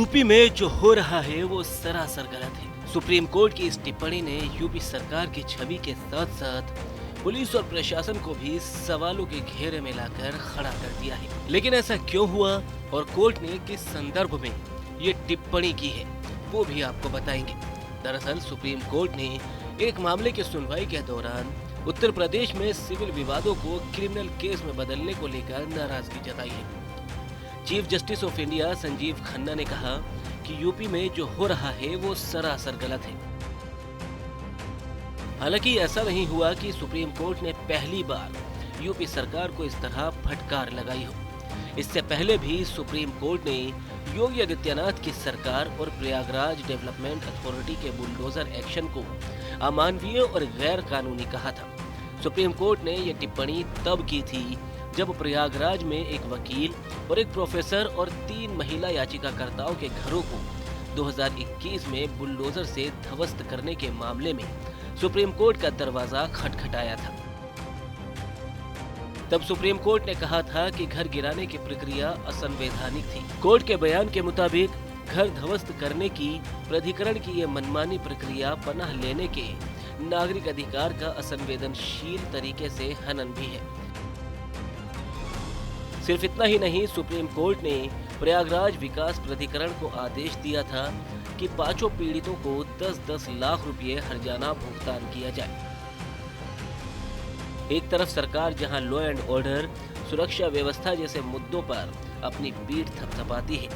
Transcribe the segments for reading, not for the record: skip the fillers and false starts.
UP में जो हो रहा है वो सरासर गलत है। सुप्रीम कोर्ट की इस टिप्पणी ने यूपी सरकार की छवि के साथ साथ पुलिस और प्रशासन को भी सवालों के घेरे में लाकर खड़ा कर दिया है। लेकिन ऐसा क्यों हुआ और कोर्ट ने किस संदर्भ में ये टिप्पणी की है वो भी आपको बताएंगे। दरअसल सुप्रीम कोर्ट ने एक मामले की सुनवाई के दौरान उत्तर प्रदेश में सिविल विवादों को क्रिमिनल केस में बदलने को लेकर नाराजगी जताई है। Chief justice of India Sanjeev Khanna ने कहा कि यूपी में जो हो रहा है वो सरासर गलत है। हालांकि ऐसा नहीं हुआ कि सुप्रीम कोर्ट ने पहली बार यूपी सरकार को इस तरह फटकार लगाई हो। इससे पहले भी सुप्रीम कोर्ट ने योगी आदित्यनाथ की सरकार और प्रयागराज डेवलपमेंट अथॉरिटी के बुलडोजर एक्शन को अमानवीय और गैर कानूनी कहा था। सुप्रीम कोर्ट ने यह टिप्पणी तब की थी जब प्रयागराज में एक वकील और एक प्रोफेसर और 3 महिला याचिकाकर्ताओं के घरों को 2021 में बुलडोजर से ध्वस्त करने के मामले में सुप्रीम कोर्ट का दरवाजा खटखटाया था। तब सुप्रीम कोर्ट ने कहा था कि घर गिराने की प्रक्रिया असंवैधानिक थी। कोर्ट के बयान के मुताबिक घर ध्वस्त करने की प्राधिकरण की यह मनमानी प्रक्रिया पनाह लेने के नागरिक अधिकार का असंवेदनशील तरीके से हनन भी है। सिर्फ इतना ही नहीं, सुप्रीम कोर्ट ने प्रयागराज विकास प्राधिकरण को आदेश दिया था कि 5 पीड़ितों को 10-10 लाख रुपए हर्जाना भुगतान किया जाए। एक तरफ सरकार जहां लॉ एंड ऑर्डर, सुरक्षा व्यवस्था जैसे मुद्दों पर अपनी पीठ थपथपाती है,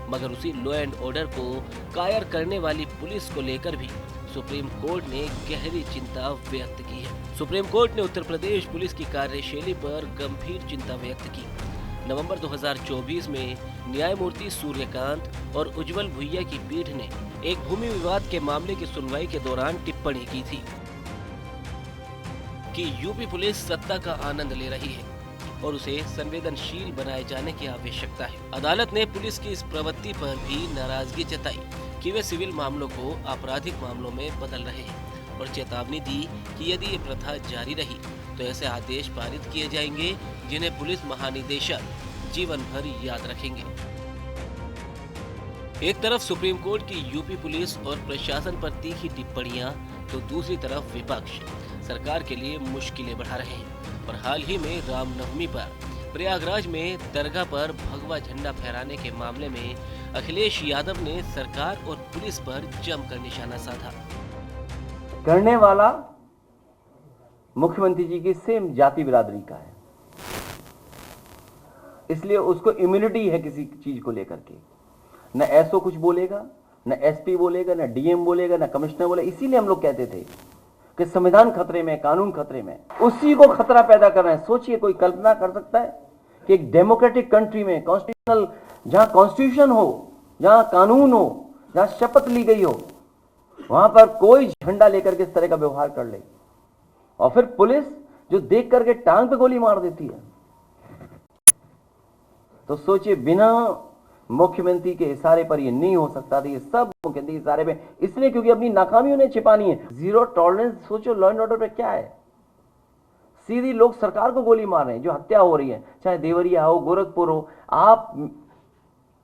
मगर उसी लॉ एंड ऑर्डर को कायर करने वाली पुलिस को लेकर भी सुप्रीम कोर्ट ने गहरी चिंता व्यक्त की है। सुप्रीम कोर्ट ने उत्तर प्रदेश पुलिस की कार्यशैली पर गंभीर चिंता व्यक्त की। नवंबर 2024 में न्यायमूर्ति सूर्यकांत और उज्जवल भुइया की पीठ ने एक भूमि विवाद के मामले की सुनवाई के दौरान टिप्पणी की थी कि यूपी पुलिस सत्ता का आनंद ले रही है और उसे संवेदनशील बनाए जाने की आवश्यकता है। अदालत ने पुलिस की इस प्रवृत्ति पर भी नाराजगी जताई कि वे सिविल मामलों को आपराधिक मामलों में बदल रहे हैं और चेतावनी दी कि यदि ये प्रथा जारी रही तो ऐसे आदेश पारित किए जाएंगे जिन्हें पुलिस महानिदेशक जीवन भर याद रखेंगे। एक तरफ सुप्रीम कोर्ट की यूपी पुलिस और प्रशासन पर तीखी टिप्पणियां तो दूसरी तरफ विपक्ष सरकार के लिए मुश्किलें बढ़ा रहे हैं। और हाल ही में रामनवमी पर प्रयागराज में दरगाह पर भगवा झंडा फहराने के मामले में अखिलेश यादव ने सरकार और पुलिस पर जमकर निशाना साधा। करने वाला मुख्यमंत्री जी की सेम जाति बिरादरी का है, इसलिए उसको इम्यूनिटी है किसी चीज को लेकर के। न एसओ कुछ बोलेगा, न एसपी बोलेगा, न डीएम बोलेगा, न कमिश्नर बोलेगा। इसीलिए हम लोग कहते थे कि संविधान खतरे में, कानून खतरे में, उसी को खतरा पैदा कर रहे हैं। सोचिए, कोई कल्पना कर सकता है कि एक डेमोक्रेटिक कंट्री में, कॉन्स्टिट्यूशनल, जहां कॉन्स्टिट्यूशन हो, जहां कानून हो, जहां शपथ ली गई हो, वहां पर कोई झंडा लेकर के इस तरह का व्यवहार कर ले, और फिर पुलिस जो देख करके टांग पे गोली मार देती है। तो सोचिए, बिना मुख्यमंत्री के इशारे पर ये नहीं हो सकता था। ये सब मुख्यमंत्री के इशारे पे, इसलिए क्योंकि अपनी नाकामी उन्हें छिपानी है। जीरो टॉलरेंस, सोचो लॉ एंड ऑर्डर पे क्या है। सीधी लोग सरकार को गोली मार रहे हैं, जो हत्या हो रही है, चाहे देवरिया हो, गोरखपुर हो।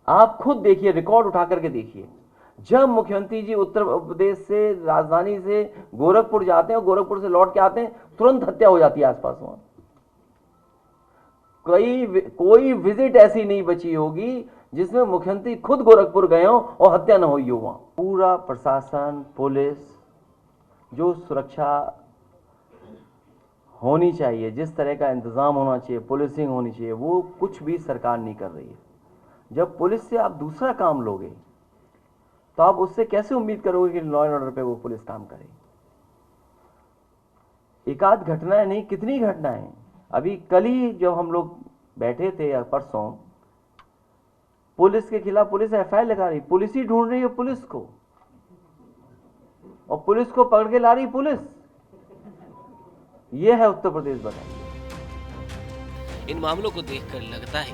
आप खुद देखिए, रिकॉर्ड उठा करके देखिए। जब मुख्यमंत्री जी उत्तर प्रदेश से, राजधानी से गोरखपुर जाते हैं और गोरखपुर से लौट के आते हैं, तुरंत हत्या हो जाती है आसपास। वहां कोई विजिट ऐसी नहीं बची होगी जिसमें मुख्यमंत्री खुद गोरखपुर गए हो और हत्या न हुई हो। वहां पूरा प्रशासन, पुलिस, जो सुरक्षा होनी चाहिए, जिस तरह का इंतजाम होना चाहिए, पुलिसिंग होनी चाहिए, वो कुछ भी सरकार नहीं कर रही है। जब पुलिस से आप दूसरा काम लोगे तो आप उससे कैसे उम्मीद करोगे कि लॉ एंड ऑर्डर पे वो पुलिस काम करे। एक आध घटनाएं नहीं, कितनी घटनाएं। अभी कल ही जब हम लोग बैठे थे या परसों, पुलिस के खिलाफ पुलिस एफआईआर लगा रही, पुलिस ही ढूंढ रही है पुलिस को, और पुलिस को पकड़ के ला रही पुलिस। यह है उत्तर प्रदेश। बताइए, इन मामलों को देखकर लगता है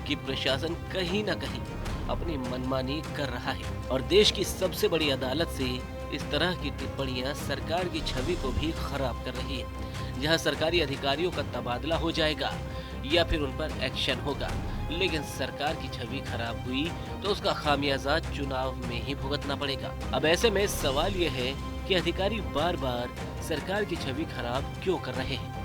कि प्रशासन कहीं न कहीं अपनी मनमानी कर रहा है और देश की सबसे बड़ी अदालत से इस तरह की टिप्पणियां सरकार की छवि को भी खराब कर रही है। जहां सरकारी अधिकारियों का तबादला हो जाएगा, या फिर उन पर एक्शन होगा। लेकिन सरकार की छवि खराब हुई तो उसका खामियाजा चुनाव में ही भुगतना पड़ेगा। अब ऐसे में सवाल ये है कि अधिकारी बार बार सरकार की छवि खराब क्यों कर रहे हैं।